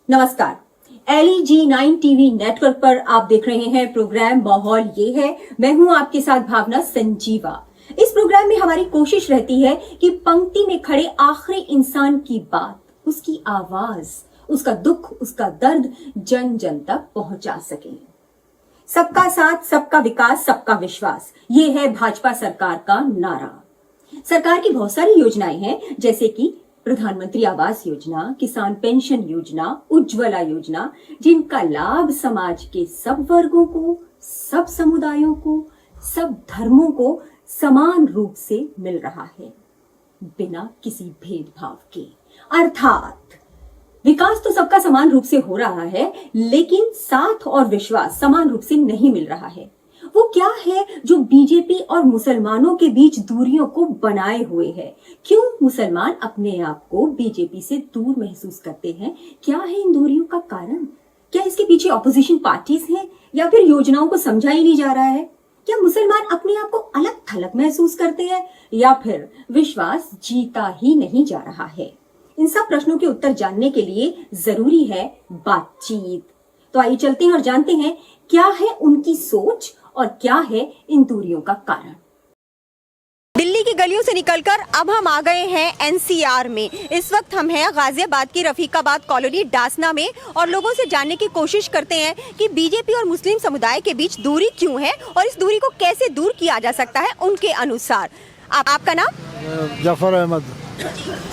नमस्कार। LEG9 TV network पर आप देख रहे हैं प्रोग्राम माहौल ये है। मैं हूं आपके साथ भावना संजीवा। इस प्रोग्राम में हमारी कोशिश रहती है कि पंक्ति में खड़े आखिरी इंसान की बात, उसकी आवाज, उसका दुख, उसका दर्द जन जन तक पहुंचा सके। सबका साथ, सबका विकास, सबका विश्वास, ये है भाजपा सरकार का नारा। सरकार की बहुत सारी योजनाएं हैं, जैसे कि प्रधानमंत्री आवास योजना, किसान पेंशन योजना, उज्ज्वला योजना, जिनका लाभ समाज के सब वर्गों को, सब समुदायों को, सब धर्मों को समान रूप से मिल रहा है, बिना किसी भेदभाव के। अर्थात विकास तो सबका समान रूप से हो रहा है, लेकिन साथ और विश्वास समान रूप से नहीं मिल रहा है। वो क्या है जो बीजेपी और मुसलमानों के बीच दूरियों को बनाए हुए है? क्यों मुसलमान अपने आप को बीजेपी से दूर महसूस करते हैं? क्या है इन दूरियों का कारण? क्या इसके पीछे ऑपोजिशन पार्टीज हैं, या फिर योजनाओं को समझा ही नहीं जा रहा है? क्या मुसलमान अपने आप को अलग थलग महसूस करते हैं, या फिर विश्वास जीता ही नहीं जा रहा है? इन सब प्रश्नों के उत्तर जानने के लिए जरूरी है बातचीत। तो आइए चलते हैं और जानते हैं क्या है उनकी सोच और क्या है इन दूरियों का कारण। दिल्ली की गलियों से निकलकर अब हम आ गए हैं NCR में। इस वक्त हम हैं गाजियाबाद की रफीकाबाद कॉलोनी डासना में और लोगों से जानने की कोशिश करते हैं कि बीजेपी और मुस्लिम समुदाय के बीच दूरी क्यों है और इस दूरी को कैसे दूर किया जा सकता है उनके अनुसार। आपका नाम? जफर अहमद।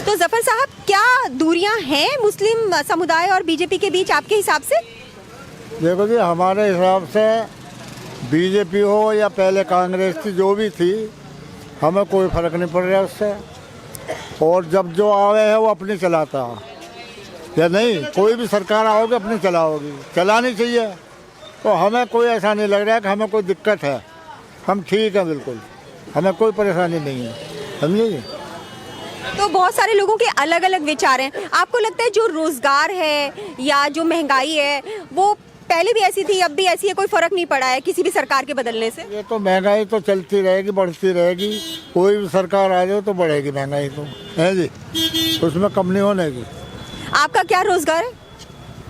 तो जफर साहब, क्या दूरियां हैं मुस्लिम समुदाय और बीजेपी के बीच आपके हिसाब से? देखो जी, हमारे हिसाब से बीजेपी हो या पहले कांग्रेस थी, जो भी थी, हमें कोई फ़र्क नहीं पड़ रहा उससे। और जब जो आवे है वो अपनी चलाता है, या नहीं, कोई भी सरकार आओगी अपनी चलाओगी, चलानी चाहिए। तो हमें कोई ऐसा नहीं लग रहा है कि हमें कोई दिक्कत है। हम ठीक हैं बिल्कुल, हमें कोई परेशानी नहीं है, समझिए। तो बहुत सारे लोगों के अलग अलग विचार हैं। आपको लगता है जो रोजगार है या जो महंगाई है वो पहले भी ऐसी थी, अब भी ऐसी है, कोई फर्क नहीं पड़ा है किसी भी सरकार के बदलने से? ये तो महंगाई तो चलती रहेगी, बढ़ती रहेगी। कोई भी सरकार आ जाए तो बढ़ेगी महंगाई, तो है जी, उसमें कम नहीं होने की। आपका क्या रोजगार है?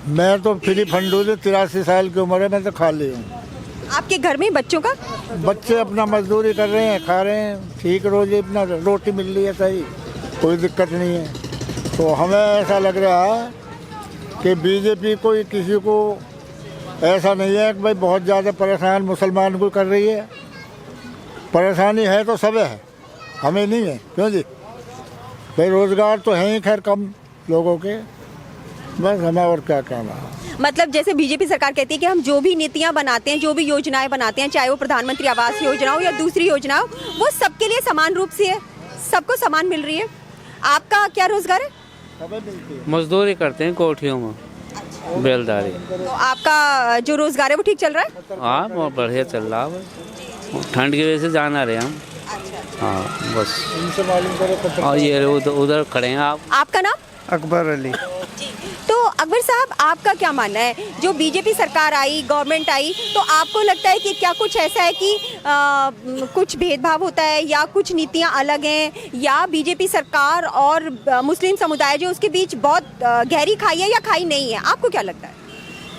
मैं तो फ्री फंड हूँ, 83 साल की उम्र है, मैं तो खाली हूँ। आपके घर में बच्चों का? बच्चे अपना मजदूरी कर रहे हैं, खा रहे हैं, ठीक, रोज अपना रोटी मिल रही है, सही, कोई दिक्कत नहीं है। तो हमें ऐसा लग रहा है कि बीजेपी कोई किसी को ऐसा नहीं है कि भाई बहुत ज़्यादा परेशान मुसलमान को कर रही है। परेशानी है तो सब है, हमें नहीं है, क्यों जी? भाई रोज़गार तो है ही खैर कम लोगों के, बस हमें और क्या कहना है। मतलब जैसे बीजेपी सरकार कहती है कि हम जो भी नीतियां बनाते हैं, जो भी योजनाएं बनाते हैं, चाहे वो प्रधानमंत्री आवास योजना हो या दूसरी योजना हो, वो सबके लिए समान रूप से है, सबको समान मिल रही है। आपका क्या रोजगार है? मजदूरी करते हैं कोठियों में, बेलदारी। तो आपका जो रोजगार है वो ठीक चल रहा है? हाँ, बहुत बढ़िया चल रहा है। ठंड की वजह से जाना रहे हम। हाँ बस, और ये उधर खड़े हैं आप। आपका नाम? अकबर अली। तो अकबर साहब, आपका क्या मानना है, जो बीजेपी सरकार आई, गवर्नमेंट आई, तो आपको लगता है कि क्या कुछ ऐसा है कि कुछ भेदभाव होता है या कुछ नीतियां अलग हैं, या बीजेपी सरकार और मुस्लिम समुदाय जो उसके बीच बहुत गहरी खाई है या खाई नहीं है? आपको क्या लगता है?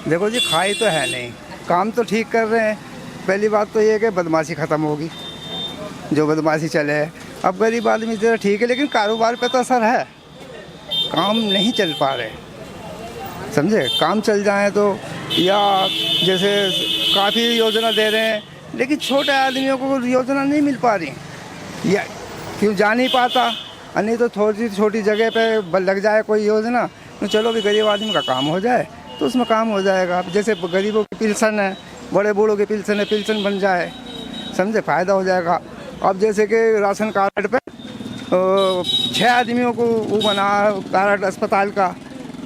देखो जी, खाई तो है नहीं, काम तो ठीक कर रहे हैं। पहली बात तो ये है कि बदमाशी ख़त्म होगी, जो बदमाशी चले है। अब गरीब आदमी जरा ठीक है, लेकिन कारोबार पे तो असर है, काम नहीं चल पा रहे, समझे। काम चल जाए तो, या जैसे काफ़ी योजना दे रहे हैं, लेकिन छोटे आदमियों को योजना नहीं मिल पा रही, या क्यों जा नहीं पाता। नहीं तो थोड़ी छोटी जगह पे लग जाए कोई योजना, तो चलो भी गरीब आदमी का काम हो जाए, तो उसमें काम हो जाएगा। जैसे गरीबों की पेंशन है, बड़े बूढ़ों की पेंशन है, पेंशन बन जाए, समझे, फ़ायदा हो जाएगा। अब जैसे कि राशन कार्ड पे 6 आदमियों को वो बना कार्ड अस्पताल का,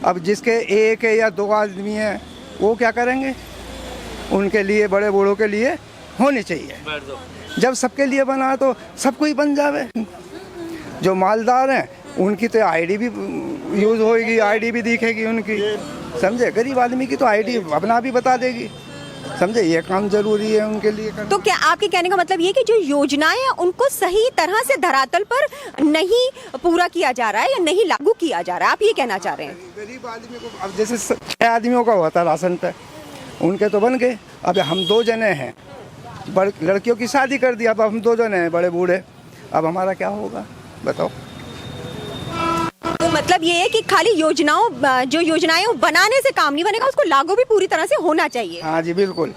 अब जिसके 1 या 2 आदमी हैं वो क्या करेंगे? उनके लिए, बड़े बूढ़ों के लिए होनी चाहिए। जब सबके लिए बना तो सबको ही बन जावे। जो मालदार हैं उनकी तो आईडी भी यूज़ होएगी, आईडी भी दिखेगी उनकी, समझे। गरीब आदमी की तो आईडी अपना भी बता देगी, समझे, ये काम जरूरी है उनके लिए करना। तो क्या आपके कहने का मतलब ये कि जो योजनाएं हैं उनको सही तरह से धरातल पर नहीं पूरा किया जा रहा है या नहीं लागू किया जा रहा है, आप ये कहना चाह रहे हैं? गरीब आदमी को अब जैसे 6 आदमियों का होता राशन पे, उनके तो बन गए। अब हम 2 जने हैं, लड़कियों की शादी कर दी, अब हम 2 जने हैं बड़े बूढ़े, अब हमारा क्या होगा बताओ? तो मतलब ये है कि खाली जो योजनाएं वो बनाने से काम नहीं बनेगा, उसको लागू भी पूरी तरह से होना चाहिए। हाँ जी बिल्कुल।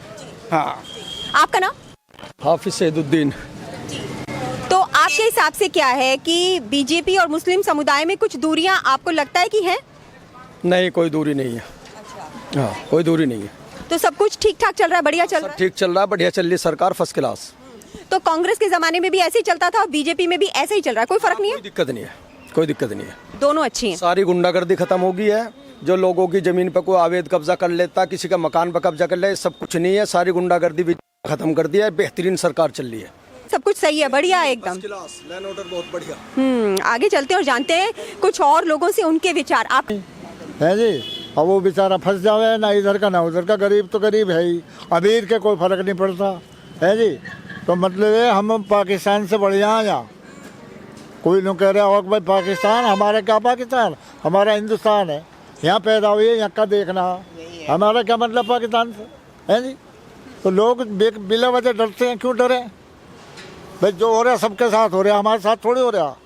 हाँ, आपका नाम? हाफिज सैदुद्दीन। तो आपके हिसाब से क्या है कि बीजेपी और मुस्लिम समुदाय में कुछ दूरियां आपको लगता है कि हैं? नहीं, कोई दूरी नहीं है। हाँ, कोई दूरी नहीं है। तो सब कुछ ठीक ठाक चल रहा है, बढ़िया चल रहा है? ठीक चल रहा है, बढ़िया चल रही है सरकार, फर्स्ट क्लास। तो कांग्रेस के जमाने में भी ऐसे ही चलता था और बीजेपी में भी ऐसे ही चल रहा है, कोई फर्क नहीं है? कोई दिक्कत नहीं है, कोई दिक्कत नहीं है। दोनों अच्छी हैं। सारी गुंडागर्दी खत्म हो गई है। जो लोगों की जमीन पर कोई अवैध कब्जा कर लेता, किसी का मकान पर कब्जा कर ले, सब कुछ नहीं है। सारी गुंडागर्दी भी खत्म कर दिया है। बेहतरीन सरकार चल रही है, सब कुछ सही है, बढ़िया है एकदम। लैंड ऑर्डर बहुत बढ़िया। आगे चलते हैं और जानते हैं कुछ और लोगों से उनके विचार। आप है जी, अब वो बेचारा फंस जावे ना इधर का ना उधर का, गरीब तो गरीब है ही, अमीर के कोई फर्क नहीं पड़ता है जी। तो मतलब है हम पाकिस्तान से बढ़िया हैं यहाँ। कोई लोग कह रहे हो भाई पाकिस्तान, हमारा क्या पाकिस्तान, हमारा हिंदुस्तान है, यहाँ पैदा हुई है, यहाँ का देखना, हमारा क्या मतलब पाकिस्तान से, है जी। तो लोग बिला वजह डरते हैं, क्यों डरे भाई? जो हो रहा है सबके साथ हो रहा है, हमारे साथ थोड़ी हो रहा।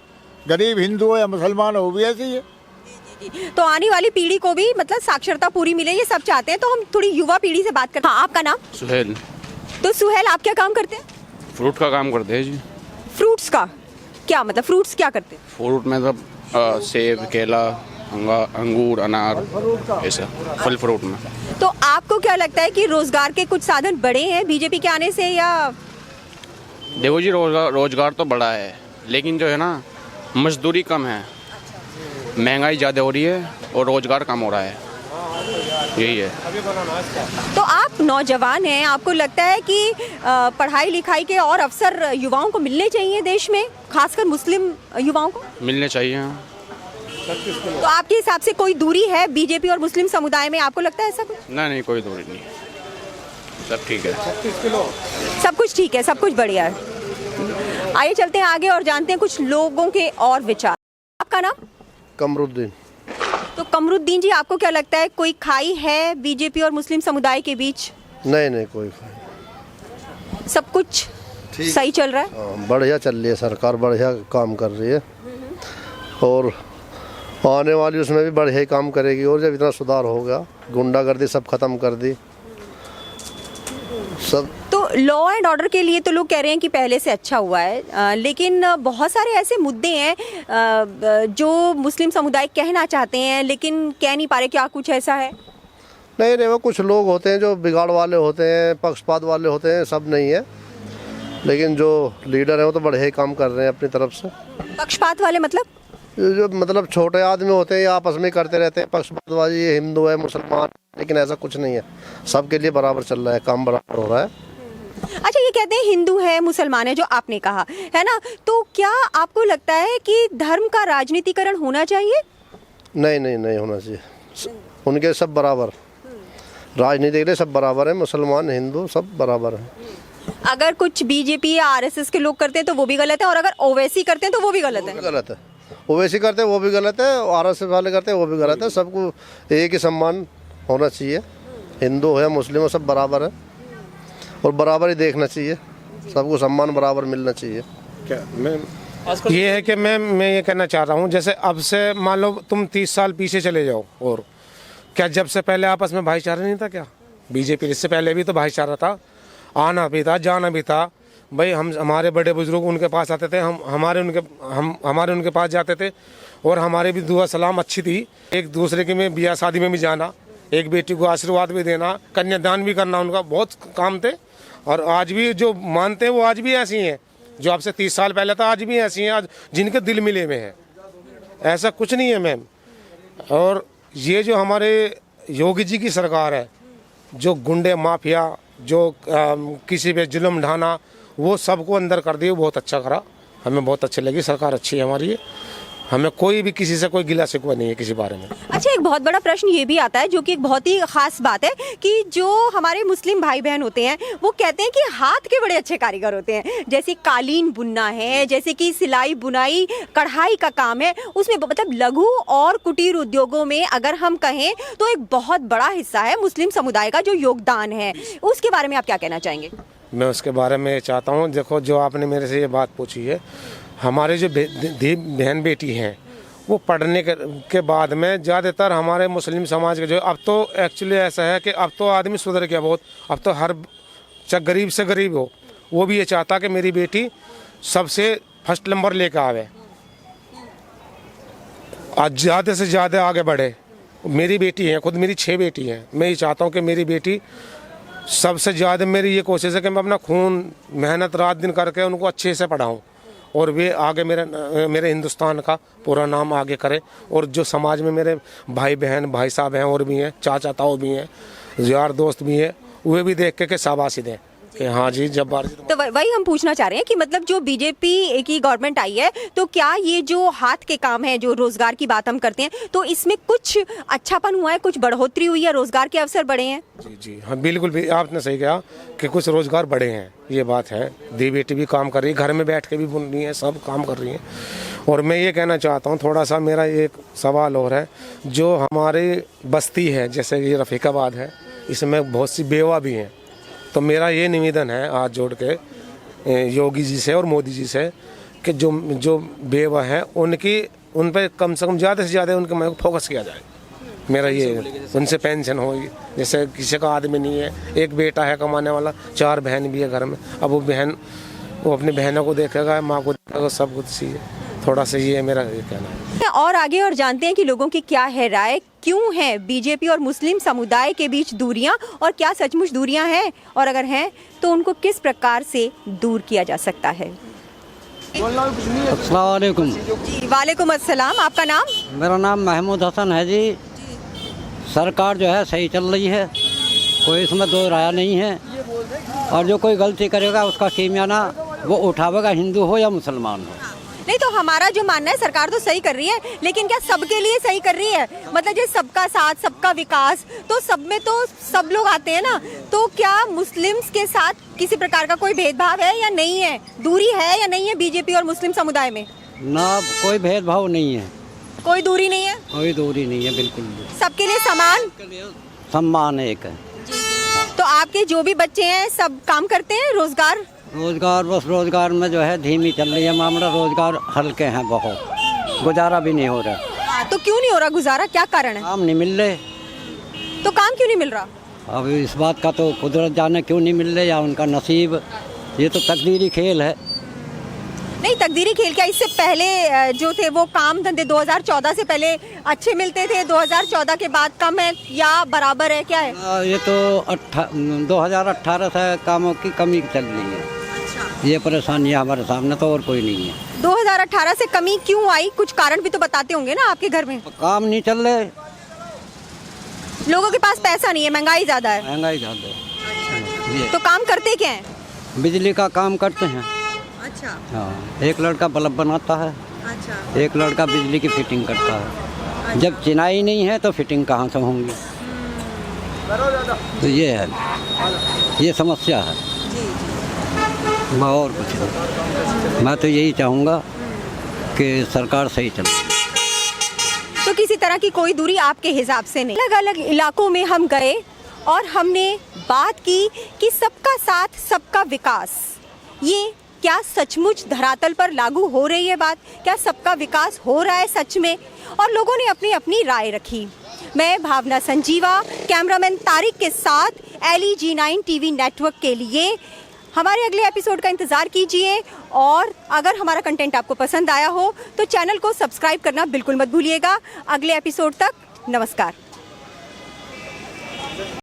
गरीब हिंदू हो या मुसलमान हो, वो भी ऐसे ही है। तो आने वाली पीढ़ी को भी मतलब साक्षरता पूरी मिले, ये सब चाहते हैं। तो हम थोड़ी युवा पीढ़ी से बात करते हैं। हाँ, आपका नाम? सुहेल। तो सुहेल, आप क्या काम करते हैं? फ्रूट का काम करते हैं जी। फ्रूट्स का क्या मतलब, फ्रूट्स क्या करते हैं? फ्रूट में मतलब सेब, केला, अंगूर, अनार, ऐसा फल फ्रूट में। तो आपको क्या लगता है कि रोजगार के कुछ साधन बढ़े हैं बीजेपी के आने से, या? देखो जी, रोजगार तो बड़ा है, लेकिन जो है ना मजदूरी कम है, महंगाई ज़्यादा हो रही है और रोजगार कम हो रहा है, यही है। तो आप नौजवान हैं, आपको लगता है कि पढ़ाई लिखाई के और अवसर युवाओं को मिलने चाहिए देश में, खासकर मुस्लिम युवाओं को? मिलने चाहिए। तो आपके हिसाब से कोई दूरी है बीजेपी और मुस्लिम समुदाय में, आपको लगता है ऐसा कुछ? नहीं, कोई दूरी नहीं, सब ठीक है। सब कुछ ठीक है, सब कुछ बढ़िया है। आइए चलते हैं आगे और जानते हैं कुछ लोगों के और विचार। आपका नाम? कमरुद्दीन। तो कमरुद्दीन जी, आपको क्या लगता है कोई खाई है बीजेपी और मुस्लिम समुदाय के बीच? नहीं, कोई खाई। सब कुछ सही चल रहा है? बढ़िया चल रही है, सरकार बढ़िया काम कर रही है और आने वाली उसमें भी बढ़िया ही काम करेगी। और जब इतना सुधार हो गया, गुंडागर्दी सब खत्म कर दी सब। तो लॉ एंड ऑर्डर के लिए तो लोग कह रहे हैं कि पहले से अच्छा हुआ है, लेकिन बहुत सारे ऐसे मुद्दे हैं जो मुस्लिम समुदाय कहना चाहते हैं लेकिन कह नहीं पा रहे। क्या कुछ ऐसा है? नहीं, वो कुछ लोग होते हैं जो बिगाड़ वाले होते हैं, पक्षपात वाले होते हैं, सब नहीं है। लेकिन जो लीडर हैं वो तो बढ़िया ही काम कर रहे हैं अपनी तरफ से। पक्षपात वाले मतलब? जो मतलब छोटे आदमी होते हैं, आपस में करते रहते हैं पक्षपातबाजी, ये हिंदू है मुसलमान, लेकिन ऐसा कुछ नहीं है, सबके लिए बराबर चल रहा है, काम बराबर हो रहा है। अच्छा, ये कहते हैं हिंदू है मुसलमान है, जो आपने कहा है ना, तो क्या आपको लगता है कि धर्म का राजनीतिकरण होना चाहिए? नहीं होना चाहिए। उनके सब बराबर, राजनीति के लिए सब बराबर है, मुसलमान हिंदू सब बराबर है। अगर कुछ बीजेपी या आरएसएस के लोग करते हैं तो वो भी गलत है, और अगर ओवैसी करते हैं तो वो भी गलत है? गलत है। ओवैसी करते हैं वो भी गलत है, और आरएसएस वाले करते हैं वो भी गलत है। सबको एक ही सम्मान होना चाहिए, हिंदू हो या मुस्लिम हो, सब बराबर है और बराबर ही देखना चाहिए, सबको सम्मान बराबर मिलना चाहिए। क्या मैं ये है कि मैं ये कहना चाह रहा हूँ, जैसे अब से मान लो तुम 30 साल पीछे चले जाओ, और क्या जब से पहले आपस में भाईचारा नहीं था? क्या बीजेपी इससे पहले भी तो भाईचारा था, आना भी था, जाना भी था भाई। हम हमारे बड़े बुजुर्ग उनके पास आते थे, हमारे उनके पास जाते थे, और हमारे भी दुआ सलाम अच्छी थी। एक दूसरे के में ब्याह शादी में भी जाना, एक बेटी को आशीर्वाद भी देना, कन्यादान भी करना, उनका बहुत काम थे। और आज भी जो मानते हैं वो आज भी ऐसी हैं, जो आपसे 30 साल पहले था आज भी ऐसी हैं, आज जिनके दिल मिले हुए हैं, ऐसा कुछ नहीं है मैम। और ये जो हमारे योगी जी की सरकार है, जो गुंडे माफिया, जो किसी पे जुल्म ढाना, वो सबको अंदर कर दिए, बहुत अच्छा करा, हमें बहुत अच्छी लगी, सरकार अच्छी है हमारी है। हमें कोई भी किसी से कोई गिला शिकवा नहीं है किसी बारे में। अच्छा, एक बहुत बड़ा प्रश्न ये भी आता है, जो कि एक बहुत ही खास बात है, कि जो हमारे मुस्लिम भाई बहन होते हैं वो कहते हैं कि हाथ के बड़े अच्छे कारीगर होते हैं, जैसे कालीन बुनना है, जैसे कि सिलाई बुनाई कढ़ाई का काम है, उसमें मतलब लघु और कुटीर उद्योगों में अगर हम कहें तो एक बहुत बड़ा हिस्सा है मुस्लिम समुदाय का जो योगदान है। उसके बारे में आप क्या कहना चाहेंगे? मैं उसके बारे में ये चाहता हूँ, देखो जो आपने मेरे से ये बात पूछी है, हमारे जो बहन बेटी हैं वो पढ़ने के बाद में ज़्यादातर हमारे मुस्लिम समाज के जो, अब तो एक्चुअली ऐसा है कि अब तो आदमी सुधर गया बहुत। अब तो हर चाहे गरीब से गरीब हो वो भी ये चाहता कि मेरी बेटी सबसे फर्स्ट नंबर लेकर आवे, आज ज़्यादा से ज़्यादा आगे बढ़े। मेरी बेटी है, खुद मेरी 6 बेटी हैं, मैं ये चाहता हूँ कि मेरी बेटी सबसे ज़्यादा, मेरी ये कोशिश है कि मैं अपना खून मेहनत रात दिन करके उनको अच्छे से पढ़ाऊँ और वे आगे मेरे हिंदुस्तान का पूरा नाम आगे करे। और जो समाज में मेरे भाई बहन भाई साहब हैं और भी हैं, चाचा ताऊ भी हैं, यार दोस्त भी हैं, वे भी देख के शाबाशी दें कि हाँ जी जब बार। तो वही हम पूछना चाह रहे हैं कि मतलब जो बीजेपी की गवर्नमेंट आई है तो क्या ये जो हाथ के काम है, जो रोजगार की बात हम करते हैं, तो इसमें कुछ अच्छापन हुआ है, कुछ बढ़ोतरी हुई है, रोजगार के अवसर बढ़े हैं? जी जी हाँ, बिल्कुल भी आपने सही कहा कि कुछ रोजगार बढ़े हैं, ये बात है। दी बेटी भी काम कर रही है, घर में बैठ के भी बुन रही है, सब काम कर रही हैं। और मैं ये कहना चाहता हूँ, थोड़ा सा मेरा एक सवाल और है, जो हमारी बस्ती है जैसे ये रफ़ीकाबाद है, इसमें बहुत सी बेवा भी हैं। तो मेरा ये निवेदन है हाथ जोड़ के योगी जी से और मोदी जी से कि जो बेवा हैं उन पर कम से कम ज़्यादा से ज़्यादा उनके फोकस किया जाए। मेरा ये उनसे पेंशन हो, जैसे किसी का आदमी नहीं है, एक बेटा है कमाने वाला, 4 बहन भी है घर में, अब वो अपनी बहनों को देखेगा, माँ को देखेगा, सब कुछ चाहिए। थोड़ा सा ये मेरा ये कहना है। और आगे और जानते हैं कि लोगों की क्या है राय, क्यों है बीजेपी और मुस्लिम समुदाय के बीच दूरियां, और क्या सचमुच दूरियां हैं, और अगर हैं तो उनको किस प्रकार से दूर किया जा सकता है। अस्सलाम वालेकुम। जी वालेकुम अस्सलाम। आपका नाम? मेरा नाम महमूद हसन है जी। सरकार जो है सही चल रही है, कोई इसमें दो राय नहीं है, और जो कोई गलती करेगा उसका कीमियाना वो उठावेगा, हिंदू हो या मुसलमान हो। नहीं तो हमारा जो मानना है, सरकार तो सही कर रही है, लेकिन क्या सबके लिए सही कर रही है? मतलब ये सबका साथ सबका विकास, तो सब में तो सब लोग आते हैं ना, तो क्या मुस्लिम्स के साथ किसी प्रकार का कोई भेदभाव है या नहीं है? दूरी है या नहीं है बीजेपी और मुस्लिम समुदाय में? ना, कोई भेदभाव नहीं है, कोई दूरी नहीं है, कोई दूरी नहीं है, बिल्कुल नहीं। सबके लिए समान सम्मान एक है। तो आपके जो भी बच्चे हैं सब काम करते हैं? रोजगार बस रोजगार में जो है धीमी चल रही है मामला, रोजगार हल्के हैं बहुत, गुजारा भी नहीं हो रहा। तो क्यों नहीं हो रहा गुजारा, क्या कारण है? काम नहीं मिल रहे। तो काम क्यों नहीं मिल रहा? अब इस बात का तो कुदरत जाने क्यों नहीं मिल रहे, या उनका नसीब, ये तो तकदीरी खेल है। नहीं, तकदीरी खेल क्या, इससे पहले जो थे वो काम धंधे 2014 से पहले अच्छे मिलते थे, 2014 के बाद कम है या बराबर है, क्या है? ये तो 2018 से कामों की कमी चल रही है। ये परेशानी है हमारे सामने, तो और कोई नहीं है। 2018 से कमी क्यों आई? कुछ कारण भी तो बताते होंगे ना आपके घर में। काम नहीं चल रहे, लोगों के पास पैसा नहीं है, महंगाई ज्यादा है। महंगाई ज्यादा है। तो काम करते क्या है? बिजली का काम करते हैं। अच्छा। हाँ, एक लड़का बल्ब बनाता है, अच्छा। एक लड़का बिजली की फिटिंग करता है। जब चिनाई नहीं है तो फिटिंग कहाँ से होंगी? तो ये है, ये समस्या है। और कुछ नहीं, मैं तो यही चाहूँगा कि सरकार सही चले। तो किसी तरह की कोई दूरी आपके हिसाब से नहीं? अलग अलग इलाकों में हम गए और हमने बात की कि सबका साथ सबका विकास, ये क्या सचमुच धरातल पर लागू हो रही है बात? क्या सबका विकास हो रहा है सच में? और लोगों ने अपनी अपनी राय रखी। मैं भावना संजीवा, कैमरामैन तारिक के साथ LG 9 TV नेटवर्क के लिए। हमारे अगले एपिसोड का इंतज़ार कीजिए, और अगर हमारा कंटेंट आपको पसंद आया हो तो चैनल को सब्सक्राइब करना बिल्कुल मत भूलिएगा। अगले एपिसोड तक नमस्कार।